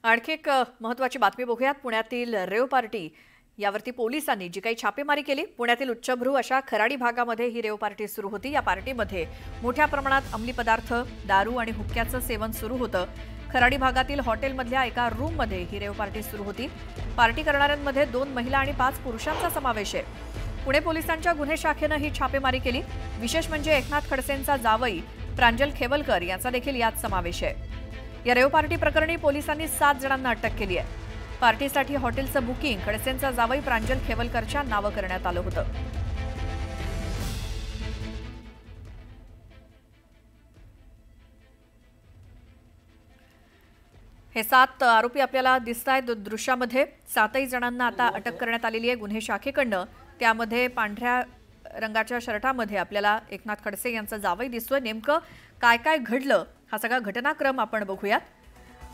आणखी एक महत्त्वाची बातमी बघूयात। पुण्यातील रेव पार्टी यावरती पोलिसांनी जी काही छापेमारी केली। पुण्यातील उच्चभ्रू अशा खराडी भागामध्ये ही रेव पार्टी सुरू होती। या पार्टीमध्ये मोठ्या प्रमाणात अंमली पदार्थ, दारू आणि हुक्क्याचं सेवन सुरू होतं। खराडी भागातील हॉटेलमधल्या एका रूममध्ये ही रेव पार्टी सुरू होती। पार्टी करणाऱ्यांमध्ये 2 महिला आणि 5 पुरुषांचा समावेश आहे। पुणे पोलिसांच्या गुन्हे शाखेनं ही छापेमारी केली। विशेष म्हणजे एकनाथ खडसेंचा जावई प्रांजल खेवलकर याचा देखील यात समावेश आहे। या रेव पार्टी प्रकरणी पोलिसांनी 7 जणांना अटक केली आहे। पार्टीसाठी हॉटेलचं बुकिंग खडसेंचा जावई प्रांजल खेवलकरच्या नावे करण्यात आलं होतं। हे 7 आरोपी आपल्याला दिसतायत दृश्यामध्ये। 7ही जणांना आता अटक करण्यात आलेली आहे गुन्हे शाखेकडनं। त्यामध्ये पांढऱ्या रंगाच्या शर्टामध्ये आपल्याला एकनाथ खडसे यांचा जावई दिसतोय। नेमकं काय काय घडलं हा सगळा घटनाक्रम आपण बघूयात।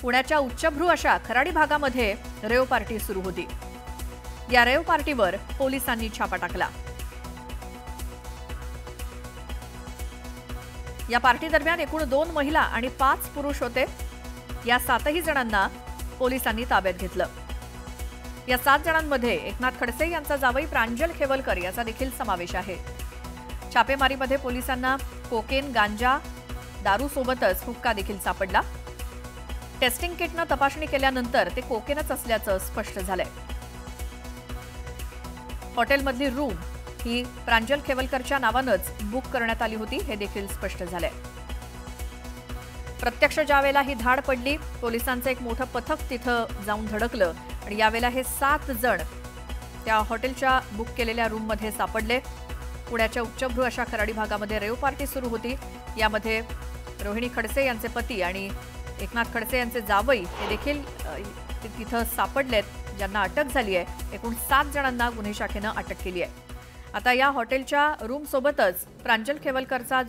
पुण्याच्या उच्चभ्रू अशा खराडी भागामध्ये रेव पार्टी सुरू होती। या रेव पार्टीवर पोलिसांनी छापा टाकला। या पार्टी दरम्यान एकूण 2 महिला आणि 5 पुरुष होते। या 7ही जणांना पोलिसांनी ताब्यात घेतलं। या 7 जणांमध्ये एकनाथ खडसे यांचा जावई प्रांजल खेवलकर याचा देखील समावेश आहे। छापेमारीमध्ये पोलिसांना कोकेन, गांजा, दारू सोबतच हुक्का देखील सापडला। टेस्टिंग किटनं तपासणी केल्यानंतर ते कोकेनच असल्याचं स्पष्ट झालंय। हॉटेलमधली रूम ही प्रांजल खेवलकरच्या नावानंच बुक करण्यात आली होती हे देखील स्पष्ट झालंय। प्रत्यक्ष ज्यावेळेला ही धाड पडली, पोलिसांचं एक मोठं पथक तिथं जाऊन धडकलं आणि यावेळेला हे 7 जण त्या हॉटेलच्या बुक केलेल्या रूममध्ये सापडले। पुण्याच्या उच्चभ्रू अशा खराडी भागामध्ये रेव पार्टी सुरू होती। यामध्ये रोहिणी खडसे यांचे पती आणि एकनाथ खडसे यांचे जावई हे देखील तिथं सापडलेत, ज्यांना अटक झाली आहे। एकूण 7 जणांना गुन्हे शाखेनं अटक केली आहे। आता या हॉटेलच्या रूम सोबतच प्रांजल खेवलकरचा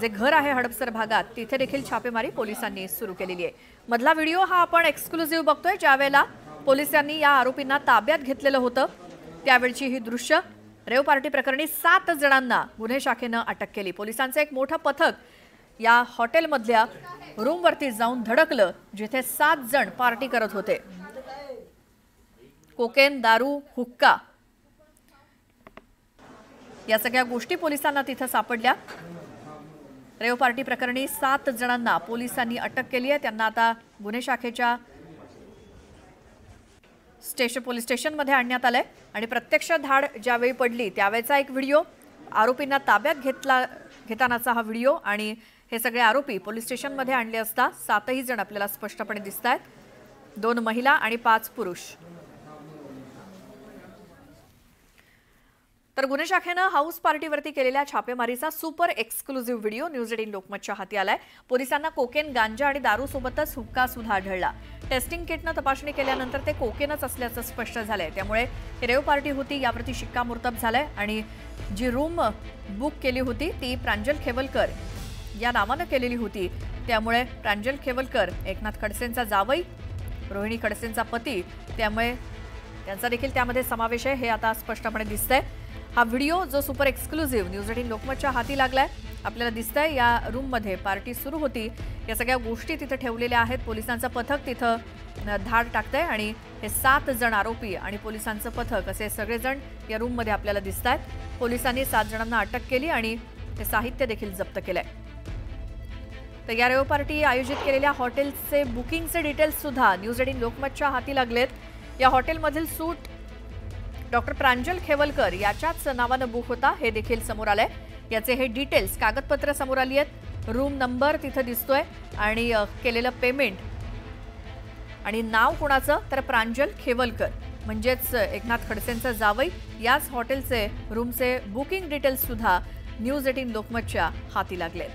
जे घर आहे हडपसर भागात, तिथे देखील छापेमारी पोलिसांनी सुरू केलेली आहे। मधला व्हिडिओ हा आपण एक्सक्लुझिव्ह बघतोय, ज्यावेळेला पोलिसांनी या आरोपींना ताब्यात घेतलेलं होतं त्यावेळची ही दृश्य। रेव पार्टी प्रकरणी 7 जणांना गुन्हे शाखेनं अटक केली। पोलिसांचं एक मोठं पथक या हॉटेलमधल्या रूमवरती जाऊन धडकलं, जिथे 7 जण पार्टी करत होते। कोकेन, दारू, हुक्का या सगळ्या गोष्टी पोलिसांना तिथे सापडल्या। रेव पार्टी प्रकरणी 7 जणांना पोलिसांनी अटक केली आहे। त्यांना आता गुन्हे शाखेच्या पोलीस स्टेशनमध्ये आणण्यात आलंय आणि प्रत्यक्ष धाड ज्यावेळी पडली त्यावेळेचा एक व्हिडिओ, आरोपींना ताब्यात घेतानाचा हा व्हिडिओ आणि हे सगळे आरोपी पोलीस स्टेशनमध्ये आणले असता 7ही जण आपल्याला स्पष्टपणे दिसतायत। 2 महिला आणि 5 पुरुष। तर गुन्हे शाखेनं हाऊस पार्टीवरती केलेल्या छापेमारीचा सुपर एक्सक्लुझिव्ह व्हिडिओ न्यूज 18 लोकमतच्या हाती आलाय। पोलिसांना कोकेन, गांजा आणि दारू सोबतच हुक्का सुद्धा आढळला। टेस्टिंग किटनं तपासणी केल्यानंतर ते कोकेनच असल्याचं स्पष्ट झालंय। त्यामुळे ही रेव पार्टी होती यावरती शिक्कामोर्तब झालंय आणि जी रूम बुक केली होती ती प्रांजल खेवलकर या नावानं केलेली होती। त्यामुळे प्रांजल खेवलकर एकनाथ खडसेंचा जावई, रोहिणी खडसेंचा पती, त्यामुळे त्यांचा देखील त्यामध्ये समावेश आहे हे आता स्पष्टपणे दिसतंय। हा व्हिडिओ जो सुपर एक्सक्लुझिव्ह न्यूज 18 लोकमतच्या हाती लागलाय, आपल्याला दिसतंय या रूममध्ये पार्टी सुरू होती। या सगळ्या गोष्टी तिथे ठेवलेल्या आहेत। पोलिसांचं पथक तिथं धाड टाकतंय आणि हे 7 जण आरोपी आणि पोलिसांचं पथक असे सगळेजण या रूममध्ये आपल्याला दिसतायत। पोलिसांनी 7 जणांना अटक केली आणि हे साहित्य देखील जप्त केलंय। तर या रेव पार्टी आयोजित केलेल्या हॉटेलचे बुकिंगचे डिटेल्स सुद्धा न्यूज 18 लोकमतच्या हाती लागलेत। या हॉटेलमधील सूट डॉक्टर प्रांजल खेवलकर याच्याच नावानं बुक होता हे देखील समोर आलंय। याचे हे डिटेल्स, कागदपत्र समोर आली आहेत। रूम नंबर तिथे दिसतोय आणि केलेलं पेमेंट आणि नाव कोणाचं, तर प्रांजल खेवलकर म्हणजेच एकनाथ खडसेंचा जावई। याच हॉटेलचे रूमचे बुकिंग डिटेल्स सुद्धा न्यूज 18 लोकमतच्या हाती लागलेत।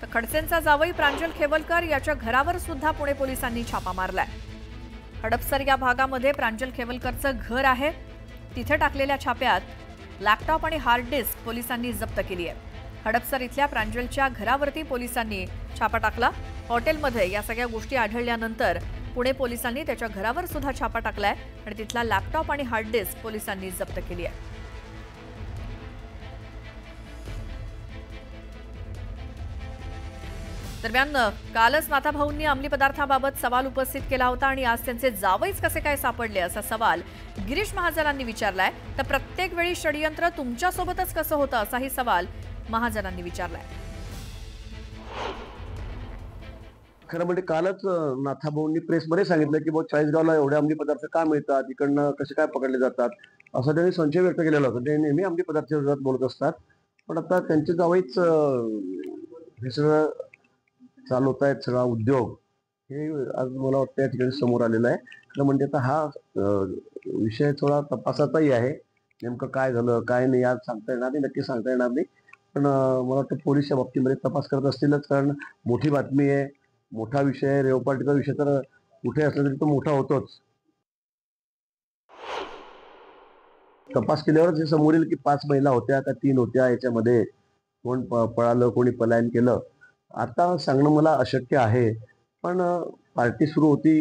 तर खडसेंचा जावई प्रांजल खेवलकर याच्या घरावर सुद्धा पुणे पोलिसांनी छापा मारलाय। हडपसर या भागामध्ये प्रांजल खेवलकरचं घर आहे। तिथे टाकलेल्या छाप्यात लॅपटॉप आणि हार्ड डिस्क पोलिसांनी जप्त केली आहे। हडपसर इथल्या प्रांजलच्या घरावरती पोलिसांनी छापा टाकला। हॉटेलमध्ये या सगळ्या गोष्टी आढळल्यानंतर पुणे पोलिसांनी त्याच्या घरावर सुद्धा छापा टाकलाय आणि तिथला लॅपटॉप आणि हार्ड डिस्क पोलिसांनी जप्त केली आहे। दरम्यान कालच नाथाभाऊंनी अंमली पदार्थाबाबत सवाल उपस्थित केला होता आणि आज त्यांचे जावईच कसे काय सापडले असा सवाल गिरीश महाजनांनी विचारलाय. तर प्रत्येक वेळी षडयंत्र तुमच्यासोबतच कसं होतं असाही सवाल महाजनांनी विचारलाय. खरं म्हणजे कालच नाथाभाऊंनी प्रेसमध्ये सांगितलं की चाळीसगावला एवढे अंमली पदार्थ का मिळतात, इकडनं कसे काय पकडले जातात, असा त्यांनी संशय व्यक्त केलेला होता. ते नेहमी अंमली पदार्थाच्या विरोधात बोलत असतात. पण आता त्यांचे जावईच हे सगळं चालवत आहेत, सगळा उद्योग हे आज मला वाटतं या ठिकाणी समोर आलेला आहे. खरं म्हणजे आता हा विषय थोडा तपासाचाही आहे. नेमकं काय झालं काय नाही आज सांगता येणार नाही, नक्की सांगता येणार नाही. पण मला वाटतं पोलीस या बाबतीमध्ये तपास करत असतीलच, कारण मोठी बातमी आहे, मोठा विषय आहे. रेव पार्टीचा विषय तर कुठे असला तरी तो मोठा होतोच. तपास केल्यावरच हे समोर येईल की 5 महिला होत्या का 3 होत्या, याच्यामध्ये कोण पळालं, कोणी पलायन केलं, आता सांगणं मला अशक्य आहे. पण पार्टी सुरू होती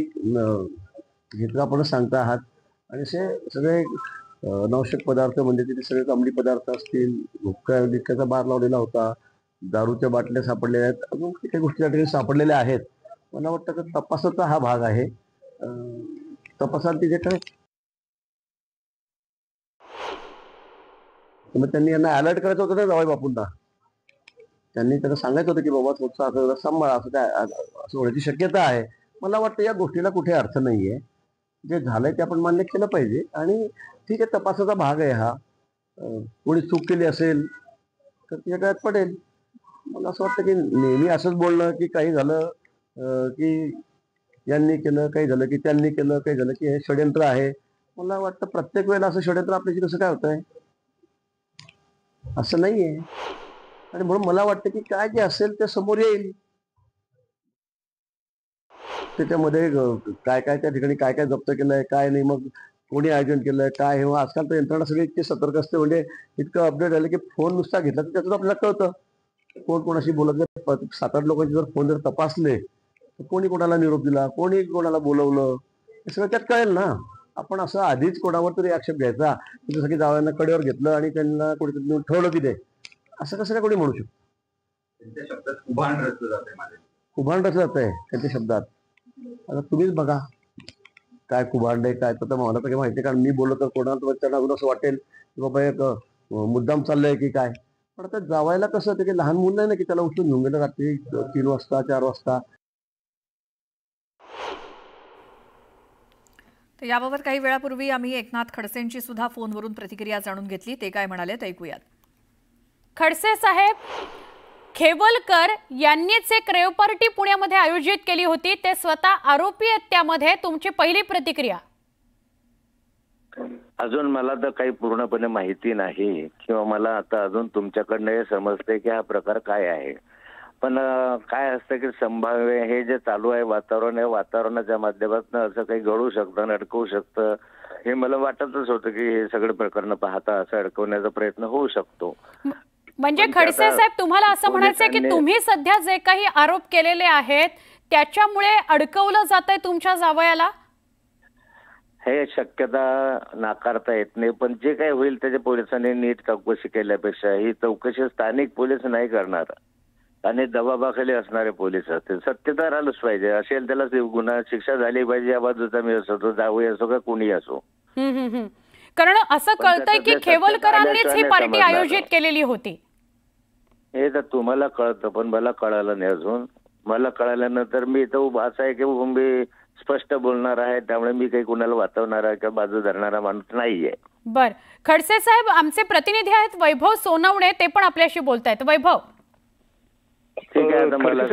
हे तर आपण सांगता आहात. आणि असे सगळे अनावश्यक पदार्थ म्हणजे तिथे सगळे अंमली पदार्थ असतील, हुक्क्याचा बार लावलेला होता, दारूच्या बाटल्या सापडलेल्या आहेत, अजून काही गोष्टी त्या ठिकाणी सापडलेल्या आहेत. मला वाटतं की तपासाचा हा भाग आहे. तपासात जे काय मग त्यांनी यांना अलर्ट करायचं होतं ना जावई बापूंना. त्यांनी त्यांना सांगायचं होतं की बाबा थोडंसं असं सांभाळा, असं काय असं होण्याची शक्यता आहे. मला वाटतं या गोष्टीला कुठे अर्थ नाहीये. जे झालंय ते आपण मान्य केलं पाहिजे आणि ठीक आहे, तपासाचा भाग आहे हा. कोणी चूक केली असेल तर तिच्या गळ्यात पडेल. मला असं वाटतं की नेहमी असंच बोलणं की काही झालं की यांनी केलं, काही झालं की त्यांनी केलं, काही झालं की हे षडयंत्र आहे. मला वाटतं प्रत्येक वेळेला असं षडयंत्र आपल्याशी कसं काय होतंय, असं नाहीये. आणि म्हणून मला वाटतं की काय जे असेल ते समोर येईल. त्याच्यामध्ये काय काय त्या ठिकाणी काय काय जप्त केलंय, काय नाही, मग कोणी आयोजन केलंय, काय हे. आजकाल तर यंत्रणा सगळी इतकी सतर्क असते, म्हणजे इतकं अपडेट झालं की फोन नुसता घेतला तर त्यातून आपल्याला कळतं कोण कोणाशी बोलत. 7-8 लोकांचे जर फोन जर तपासले तर कोणी कोणाला निरोप दिला, कोणी कोणाला बोलवलं, हे सगळं त्यात कळेल ना. आपण असं आधीच कोणावर तरी आक्षेप घ्यायचा, जसं की जावयांना कडेवर घेतलं आणि त्यांना कुठेतरी नेऊन ठेवलं की ते असं कसं काय कोणी म्हणू शकतो. त्यांच्या शब्दात कुभांड रचलं जाते, कुभांड रचलं जात आहे त्यांच्या शब्दात. आता तुम्हीच बघा काय कुभांड आहे काय. तर मला तर काही माहिती, कारण मी बोललो तर कोणाला त्यांना अजून असं वाटेल की बाबा एक मुद्दाम चाललंय की काय. पण आता जावायला कसं ते काही लहान मुलं नाही ना की त्याला उचलून घेऊन गेलं रात्री 3 वाजता 4 वाजता. तर याबाबत काही वेळापूर्वी आम्ही एकनाथ खडसेंची सुद्धा फोनवरून प्रतिक्रिया जाणून घेतली. ते काय म्हणाले ते ऐकूयात. खडसे साहेब, खेवलकर यांनीच एक रेव पार्टी पुण्यामध्ये आयोजित केली होती, ते स्वतः आरोपी आहेत त्यामध्ये. तुमची पहिली प्रतिक्रिया? अजून मला तर काही पूर्णपणे माहिती नाही किंवा मला आता अजून तुमच्याकडनं हे समजते की हा प्रकार काय आहे. पण काय असतं की संभाव्य हे जे चालू आहे वातावरण, या वातावरणाच्या माध्यमातून असं काही घडू शकतं, अडकवू शकतं, हे मला वाटतच होतं की हे सगळे प्रकरण पाहता असं अडकवण्याचा प्रयत्न होऊ शकतो. म्हणजे खडसे साहेब, तुम्हाला असं म्हणायचंय की तुम्ही सध्या जे काही आरोप केलेले आहेत त्याच्यामुळे अडकवलं जातंय तुमच्या जावयाला? हे शक्यता नाकारता येत नाही, पण जे काही होईल त्याच्या पोलिसांनी नीट चौकशी केल्यापेक्षा ही चौकशी स्थानिक पोलीस नाही करणार आणि दबावाखाली असणारे पोलीस असतील. सत्यता आलंच पाहिजे, असेल त्याला गुन्हा शिक्षा झाली पाहिजे. या बाजूचा मी असो, तो जावई असो का कोणी असो. कारण असं कळतंय की खेवलकरांनीच ही पार्टी आयोजित केलेली होती. हे तर तुम्हाला कळतं, पण मला कळालं नाही अजून. मला कळाल्यानंतर मी तो असं आहे की मी स्पष्ट बोलणार आहे, त्यामुळे मी काही कुणाला वाचवणारा किंवा बाजू धरणारा माणूस नाहीये. बर, खडसे साहेब, आमचे प्रतिनिधी आहेत वैभव सोनवणे, ते पण आपल्याशी बोलतायत. वैभव, ठीक आहे. आता मला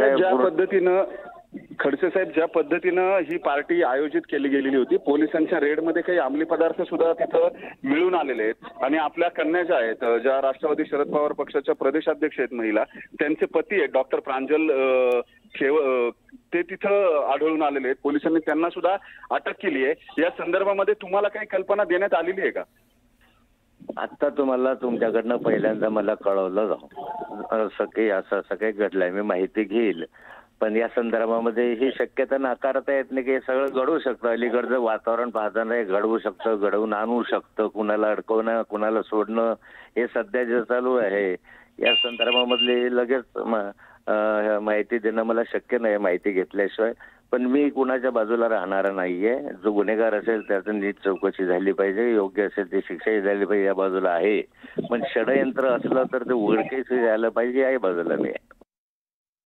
खडसे साहेब, ज्या पद्धतीनं ही पार्टी आयोजित केली गेलेली होती, पोलिसांच्या रेडमध्ये काही अंमली पदार्थ सुद्धा तिथं मिळून आलेले आहेत आणि आपल्या कन्या ज्या आहेत, ज्या राष्ट्रवादी शरद पवार पक्षाच्या प्रदेशाध्यक्ष आहेत महिला, त्यांचे पती आहेत डॉक्टर प्रांजल ते तिथं आढळून आलेले आहेत. पोलिसांनी त्यांना सुद्धा अटक केली आहे. या संदर्भामध्ये तुम्हाला काही कल्पना देण्यात आलेली आहे का? आता तुम्हाला तुमच्याकडनं पहिल्यांदा मला कळवलं असं काही घडलंय, मी माहिती घेईल. पण या संदर्भामध्ये ही शक्यता नाकारता येत नाही की हे सगळं घडवू शकतं. अलीकडचं वातावरण पाहताना हे घडवू शकतं, घडवून आणू शकतं. कुणाला अडकवणं, कुणाला सोडणं, हे सध्या जे चालू आहे या संदर्भामधले लगेच माहिती देणं मला शक्य नाही माहिती घेतल्याशिवाय. पण मी कुणाच्या बाजूला राहणारा नाहीये. जो गुन्हेगार असेल त्याचं नीट चौकशी झाली पाहिजे, योग्य असेल ती शिक्षाही झाली पाहिजे या बाजूला आहे. पण षडयंत्र असलं तर ते उघडकीस यायला पाहिजे या बाजूला मी आहे.